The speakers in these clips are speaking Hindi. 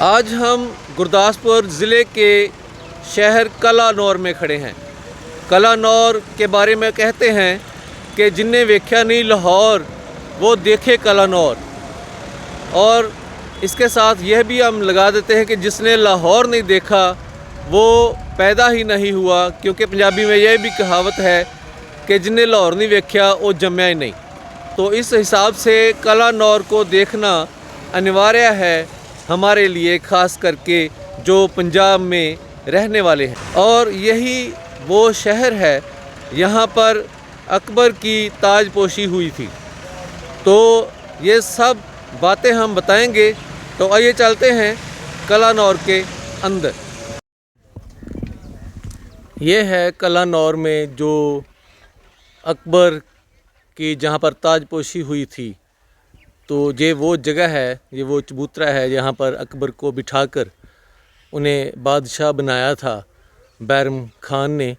आज हम गुरदासपुर ज़िले के शहर कलानौर में खड़े हैं। कलानौर के बारे में कहते हैं कि जिन्ने वेख्या नहीं लाहौर वो देखे कलानौर, और इसके साथ यह भी हम लगा देते हैं कि जिसने लाहौर नहीं देखा वो पैदा ही नहीं हुआ, क्योंकि पंजाबी में यह भी कहावत है कि जिन्ने लाहौर नहीं वेख्या वो जम्या ही नहीं। तो इस हिसाब से कलानौर को देखना अनिवार्य है हमारे लिए, ख़ास करके जो पंजाब में रहने वाले हैं। और यही वो शहर है यहाँ पर अकबर की ताजपोशी हुई थी। तो ये सब बातें हम बताएंगे। तो आइए चलते हैं कलानौर के अंदर। ये है कलानौर में जो अकबर की जहाँ पर ताजपोशी हुई थी। तो ये वो जगह है, ये वो चबूतरा है जहाँ पर अकबर को बिठाकर उन्हें बादशाह बनाया था बैरम खान ने।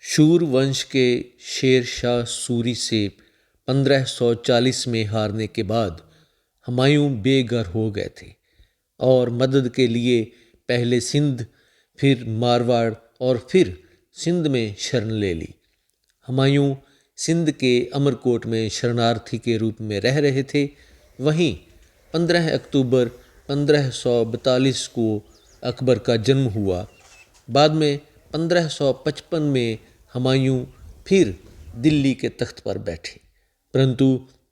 शूर वंश के शेर शाह सूरी से 1540 में हारने के बाद हुमायूं बेघर हो गए थे और मदद के लिए पहले सिंध, फिर मारवाड़ और फिर सिंध में शरण ले ली। हुमायूं सिंध के अमरकोट में शरणार्थी के रूप में रह रहे थे। वहीं 15 अक्टूबर 1542 को अकबर का जन्म हुआ। बाद में 1555 में हुमायूं फिर दिल्ली के तख्त पर बैठे, परंतु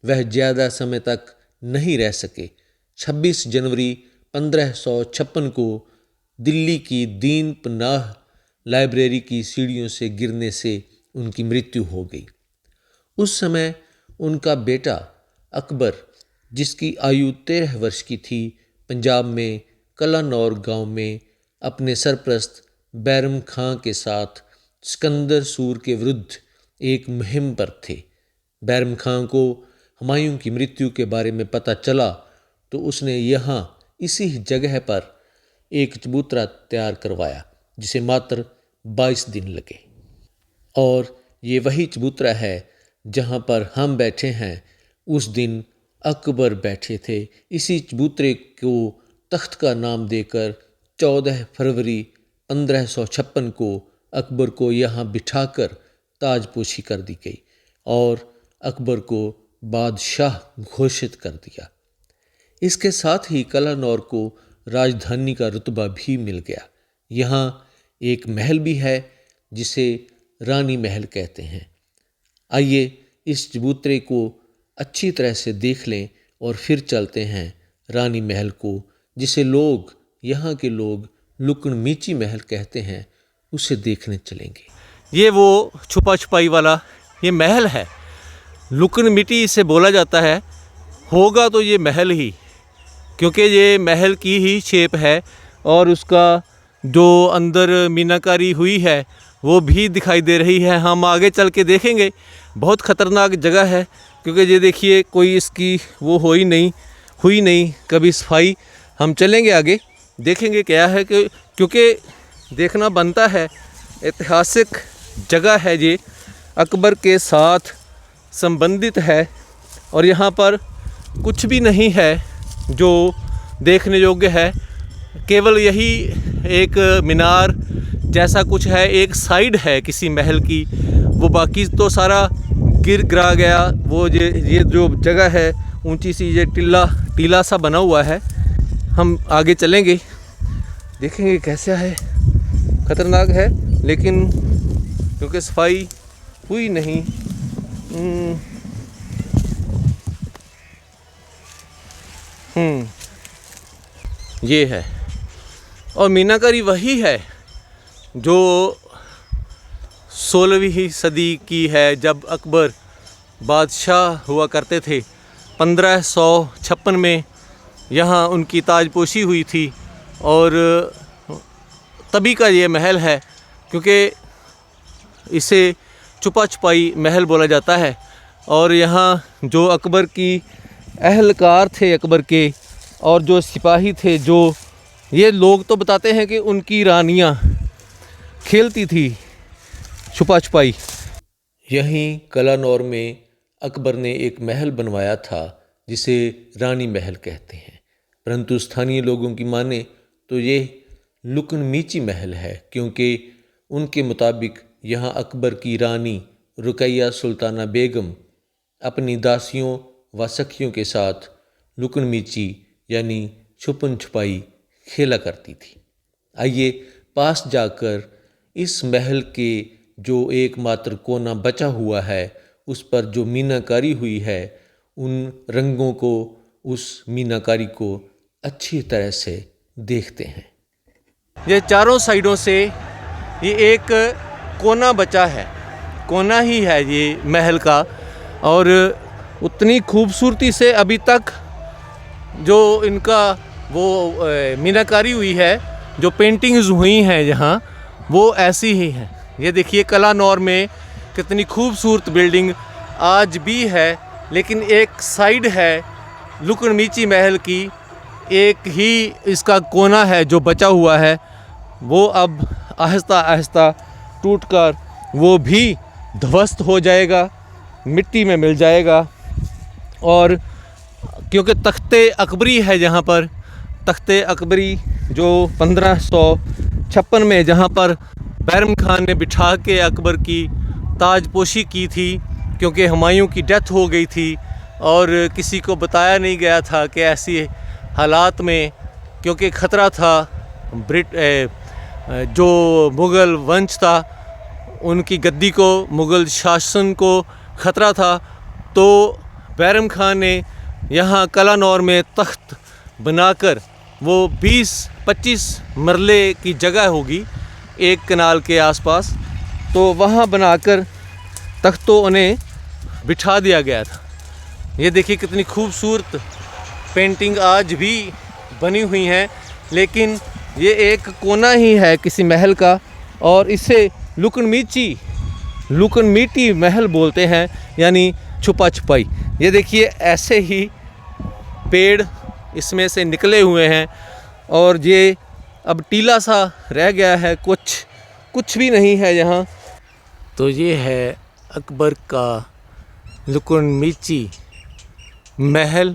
वह ज़्यादा समय तक नहीं रह सके। 26 जनवरी 1556 को दिल्ली की दीन पनाह लाइब्रेरी की सीढ़ियों से गिरने से उनकी मृत्यु हो गई। उस समय उनका बेटा अकबर, जिसकी आयु 13 वर्ष की थी, पंजाब में कलानौर गांव में अपने सरप्रस्त बैरम खां के साथ सिकंदर सूर के विरुद्ध एक मुहिम पर थे। बैरम खां को हुमायूं की मृत्यु के बारे में पता चला तो उसने यहाँ इसी जगह पर एक चबूतरा तैयार करवाया, जिसे मात्र 22 दिन लगे। और ये वही चबूतरा है जहाँ पर हम बैठे हैं। उस दिन अकबर बैठे थे। इसी चबूतरे को तख्त का नाम देकर 14 फरवरी 1556 को अकबर को यहाँ बिठाकर ताजपोशी कर दी गई और अकबर को बादशाह घोषित कर दिया। इसके साथ ही कलानौर को राजधानी का रुतबा भी मिल गया। यहाँ एक महल भी है जिसे रानी महल कहते हैं। आइए इस चबूतरे को अच्छी तरह से देख लें और फिर चलते हैं रानी महल को, जिसे लोग, यहाँ के लोग लुकन मीची महल कहते हैं, उसे देखने चलेंगे। ये वो छुपा छुपाई वाला ये महल है। लुकन मिट्टी इसे बोला जाता है। होगा तो ये महल ही, क्योंकि ये महल की ही शेप है और उसका जो अंदर मीनाकारी हुई है वो भी दिखाई दे रही है। हम आगे चल के देखेंगे। बहुत ख़तरनाक जगह है, क्योंकि ये देखिए कोई इसकी वो हुई नहीं कभी सफाई। हम चलेंगे आगे, देखेंगे क्या है, क्योंकि देखना बनता है। ऐतिहासिक जगह है ये, अकबर के साथ संबंधित है और यहाँ पर कुछ भी नहीं है जो देखने योग्य है। केवल यही एक मीनार जैसा कुछ है, एक साइड है किसी महल की, वो बाकी तो सारा गिरा गया। वो ये जो जगह है ऊंची सी, ये टीला सा बना हुआ है। हम आगे चलेंगे, देखेंगे कैसा है। ख़तरनाक है, लेकिन क्योंकि सफाई हुई नहीं। ये है, और मीनाकारी वही है जो 16वीं सदी की है, जब अकबर बादशाह हुआ करते थे। 1556 में यहाँ उनकी ताजपोशी हुई थी और तभी का ये महल है, क्योंकि इसे छुपा छुपाई महल बोला जाता है। और यहाँ जो अकबर की अहलकार थे, अकबर के और जो सिपाही थे, जो ये लोग तो बताते हैं कि उनकी रानियाँ खेलती थी छुपा छुपाई। यहीं कलानौर में अकबर ने एक महल बनवाया था जिसे रानी महल कहते हैं। परंतु स्थानीय लोगों की माने तो ये लुकनमीची महल है, क्योंकि उनके मुताबिक यहाँ अकबर की रानी रुकैया सुल्ताना बेगम अपनी दासियों व सखियों के साथ लुकनमीची यानी छुपन छुपाई खेला करती थी। आइए पास जाकर इस महल के जो एकमात्र कोना बचा हुआ है उस पर जो मीनाकारी हुई है, उन रंगों को, उस मीनाकारी को अच्छी तरह से देखते हैं। ये चारों साइडों से ये एक कोना बचा है, कोना ही है ये महल का, और उतनी खूबसूरती से अभी तक जो इनका वो मीनाकारी हुई है, जो पेंटिंग्स हुई हैं यहाँ, वो ऐसी ही हैं। ये देखिए कलानौर में कितनी खूबसूरत बिल्डिंग आज भी है, लेकिन एक साइड है लुकनमीची महल की, एक ही इसका कोना है जो बचा हुआ है, वो अब आहिस्ता आहिस्ता टूटकर वो भी ध्वस्त हो जाएगा, मिट्टी में मिल जाएगा। और क्योंकि तख्ते अकबरी है यहाँ पर, तख्ते अकबरी जो 1556 में जहाँ पर बैरम खान ने बिठा के अकबर की ताजपोशी की थी, क्योंकि हुमायूं की डेथ हो गई थी और किसी को बताया नहीं गया था कि ऐसी हालात में, क्योंकि ख़तरा था जो मुग़ल वंश था उनकी गद्दी को, मुग़ल शासन को ख़तरा था, तो बैरम खान ने यहाँ कलानौर में तख्त बनाकर, वो 20-25 मरले की जगह होगी एक कनाल के आसपास, तो वहाँ बनाकर तख्तों उन्हें बिठा दिया गया था। ये देखिए कितनी खूबसूरत पेंटिंग आज भी बनी हुई हैं, लेकिन ये एक कोना ही है किसी महल का, और इसे लुकनमीटी महल बोलते हैं, यानी छुपा छुपाई। ये देखिए ऐसे ही पेड़ इसमें से निकले हुए हैं, और ये अब टीला सा रह गया है, कुछ भी नहीं है यहाँ। तो ये है अकबर का लुकनमीची महल।